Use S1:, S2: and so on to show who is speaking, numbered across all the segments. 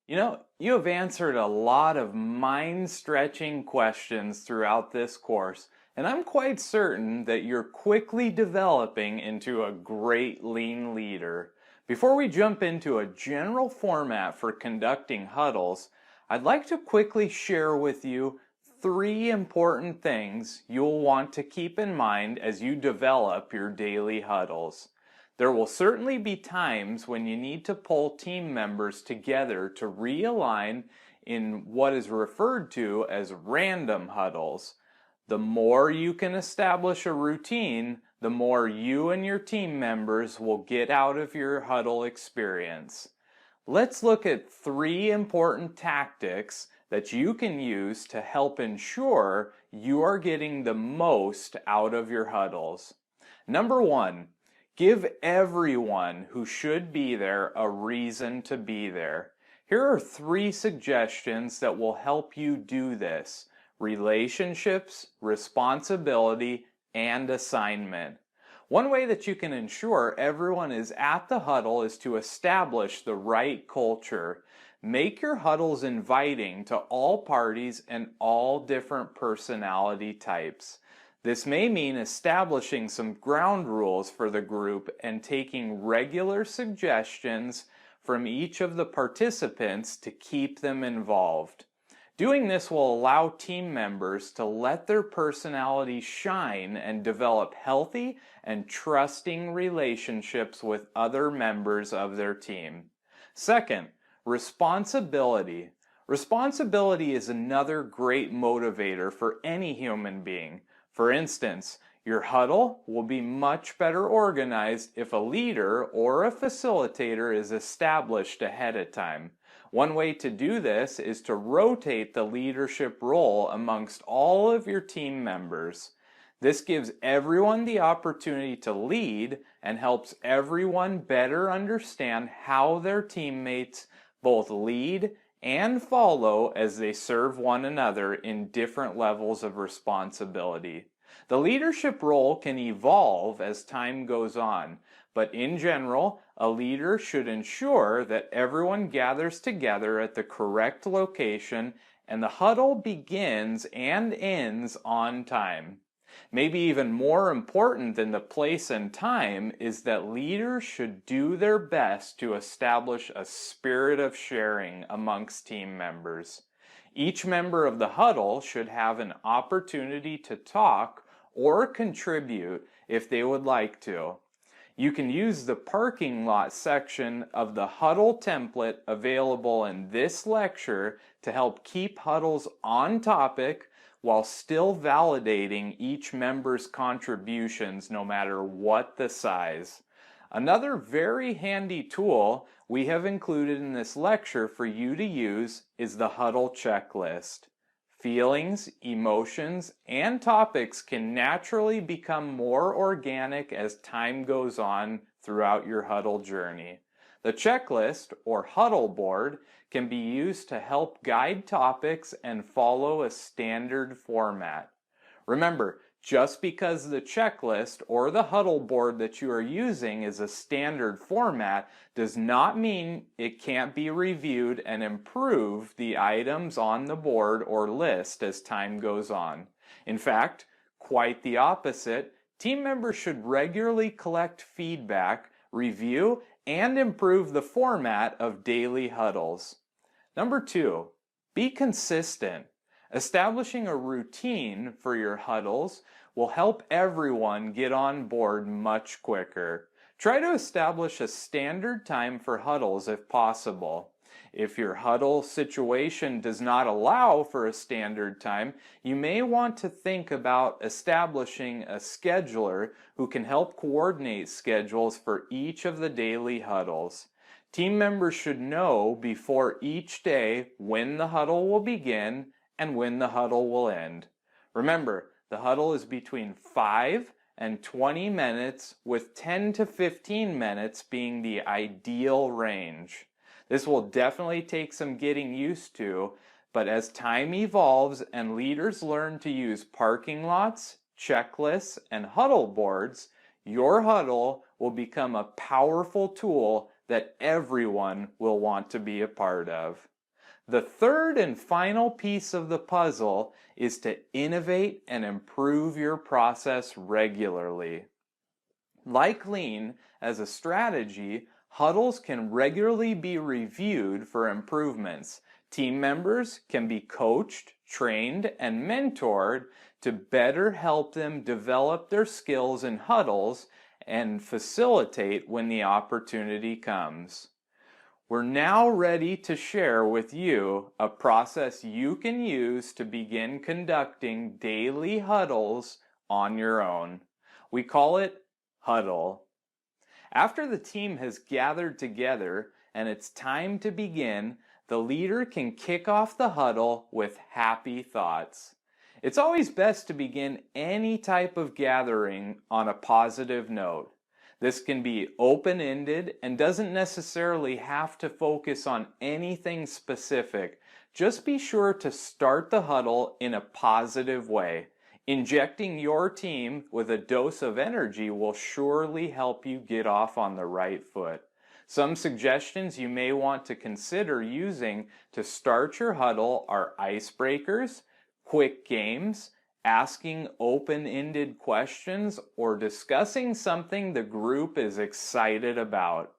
S1: You have answered a lot of mind-stretching questions throughout this course, and I'm quite certain that you're quickly developing into a great lean leader. Before we jump into a general format for conducting huddles, I'd like to quickly share with you three important things you'll want to keep in mind as you develop your daily huddles. There will certainly be times when you need to pull team members together to realign in what is referred to as random huddles. The more you can establish a routine, the more you and your team members will get out of your huddle experience. Let's look at three important tactics that you can use to help ensure you are getting the most out of your huddles. Number one, give everyone who should be there a reason to be there. Here are three suggestions that will help you do this: relationships, responsibility, and assignment. One way that you can ensure everyone is at the huddle is to establish the right culture. Make your huddles inviting to all parties and all different personality types. This may mean establishing some ground rules for the group and taking regular suggestions from each of the participants to keep them involved. Doing this will allow team members to let their personalities shine and develop healthy and trusting relationships with other members of their team. Second, responsibility. Responsibility is another great motivator for any human being. For instance, your huddle will be much better organized if a leader or a facilitator is established ahead of time. One way to do this is to rotate the leadership role amongst all of your team members. This gives everyone the opportunity to lead and helps everyone better understand how their teammates both lead and follow as they serve one another in different levels of responsibility. The leadership role can evolve as time goes on, but in general, a leader should ensure that everyone gathers together at the correct location and the huddle begins and ends on time. Maybe even more important than the place and time is that leaders should do their best to establish a spirit of sharing amongst team members. Each member of the huddle should have an opportunity to talk or contribute if they would like to. You can use the parking lot section of the Huddle template available in this lecture to help keep huddles on topic while still validating each member's contributions no matter what the size. Another very handy tool we have included in this lecture for you to use is the Huddle checklist. Feelings, emotions, and topics can naturally become more organic as time goes on throughout your huddle journey. The checklist, or huddle board, can be used to help guide topics and follow a standard format. Remember, just because the checklist or the huddle board that you are using is a standard format does not mean it can't be reviewed and improve the items on the board or list as time goes on. In fact, quite the opposite, team members should regularly collect feedback, review, and improve the format of daily huddles. Number two, be consistent. Establishing a routine for your huddles will help everyone get on board much quicker. Try to establish a standard time for huddles if possible. If your huddle situation does not allow for a standard time, you may want to think about establishing a scheduler who can help coordinate schedules for each of the daily huddles. Team members should know before each day when the huddle will begin and when the huddle will end. Remember, the huddle is between 5 and 20 minutes, with 10 to 15 minutes being the ideal range. This will definitely take some getting used to, but as time evolves and leaders learn to use parking lots, checklists, and huddle boards, your huddle will become a powerful tool that everyone will want to be a part of. The third and final piece of the puzzle is to innovate and improve your process regularly. Like Lean, as a strategy, huddles can regularly be reviewed for improvements. Team members can be coached, trained, and mentored to better help them develop their skills in huddles and facilitate when the opportunity comes. We're now ready to share with you a process you can use to begin conducting daily huddles on your own. We call it Huddle. After the team has gathered together and it's time to begin, the leader can kick off the huddle with happy thoughts. It's always best to begin any type of gathering on a positive note. This can be open-ended and doesn't necessarily have to focus on anything specific. Just be sure to start the huddle in a positive way. Injecting your team with a dose of energy will surely help you get off on the right foot. Some suggestions you may want to consider using to start your huddle are icebreakers, quick games, asking open-ended questions, or discussing something the group is excited about.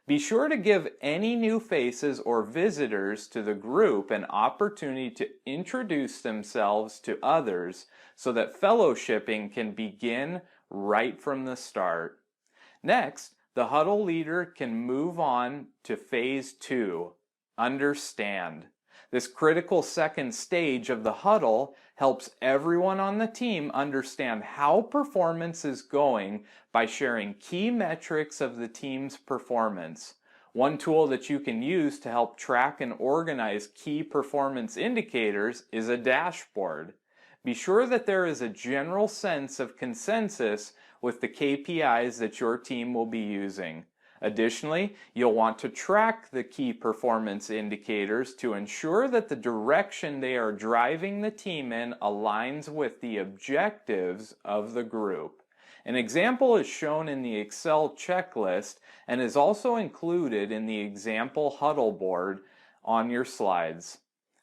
S1: Be sure to give any new faces or visitors to the group an opportunity to introduce themselves to others so that fellowshipping can begin right from the start. Next, the huddle leader can move on to phase 2, understand. This critical second stage of the huddle helps everyone on the team understand how performance is going by sharing key metrics of the team's performance. One tool that you can use to help track and organize key performance indicators is a dashboard. Be sure that there is a general sense of consensus with the KPIs that your team will be using. Additionally, you'll want to track the key performance indicators to ensure that the direction they are driving the team in aligns with the objectives of the group. An example is shown in the Excel checklist and is also included in the example huddle board on your slides.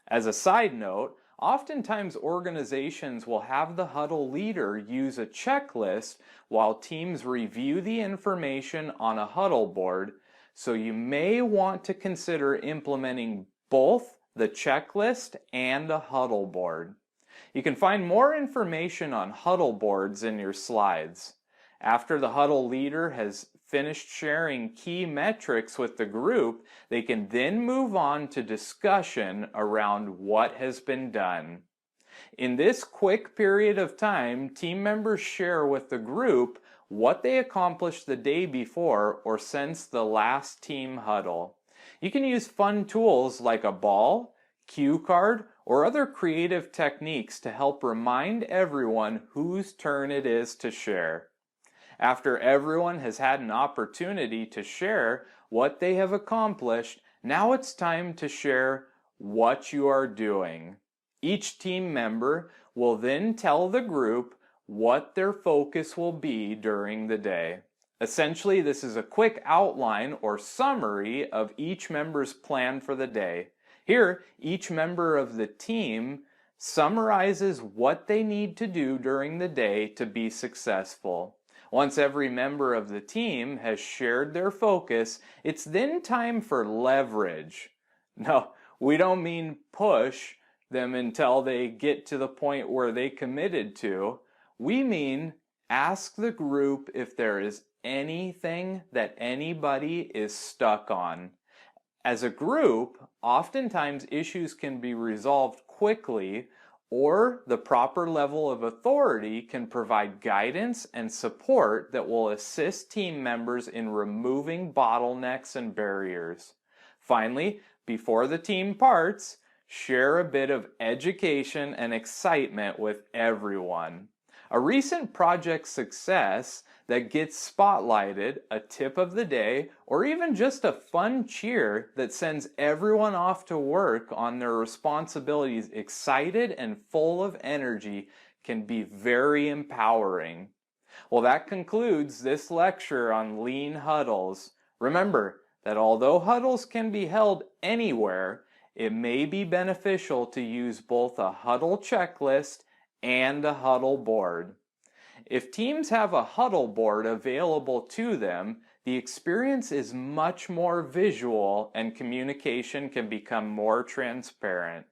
S1: As a side note, oftentimes organizations will have the huddle leader use a checklist while teams review the information on a huddle board, so you may want to consider implementing both the checklist and a huddle board. You can find more information on huddle boards in your slides. After the huddle leader has finished sharing key metrics with the group, they can then move on to discussion around what has been done. In this quick period of time, team members share with the group what they accomplished the day before or since the last team huddle. You can use fun tools like a ball, cue card, or other creative techniques to help remind everyone whose turn it is to share. After everyone has had an opportunity to share what they have accomplished, now it's time to share what you are doing. Each team member will then tell the group what their focus will be during the day. Essentially, this is a quick outline or summary of each member's plan for the day. Here, each member of the team summarizes what they need to do during the day to be successful. Once every member of the team has shared their focus, it's then time for leverage. No, we don't mean push them until they get to the point where they committed to. We mean ask the group if there is anything that anybody is stuck on. As a group, oftentimes issues can be resolved quickly, or the proper level of authority can provide guidance and support that will assist team members in removing bottlenecks and barriers. Finally, before the team parts, share a bit of education and excitement with everyone. A recent project success that gets spotlighted, a tip of the day, or even just a fun cheer that sends everyone off to work on their responsibilities excited and full of energy can be very empowering. Well, that concludes this lecture on lean huddles. Remember that although huddles can be held anywhere, it may be beneficial to use both a Huddle checklist and a Huddle board. If teams have a Huddle board available to them, the experience is much more visual and communication can become more transparent.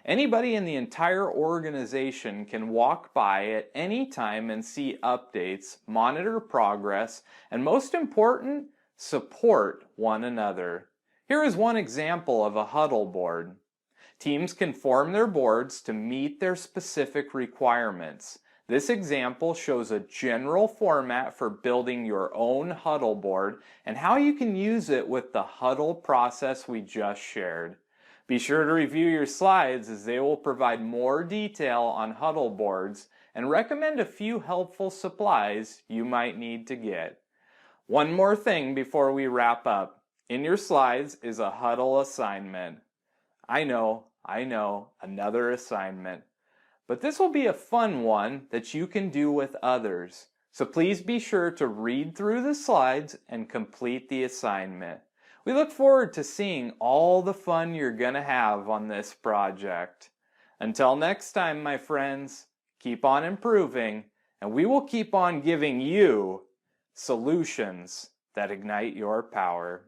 S1: Anybody in the entire organization can walk by at any time and see updates, monitor progress, and most important, support one another. Here is one example of a Huddle board. Teams can form their boards to meet their specific requirements. This example shows a general format for building your own Huddle board and how you can use it with the Huddle process we just shared. Be sure to review your slides as they will provide more detail on Huddle boards and recommend a few helpful supplies you might need to get. One more thing before we wrap up. In your slides is a Huddle assignment. I know, another assignment. But this will be a fun one that you can do with others. So please be sure to read through the slides and complete the assignment. We look forward to seeing all the fun you're going to have on this project. Until next time, my friends, keep on improving, and we will keep on giving you solutions that ignite your power.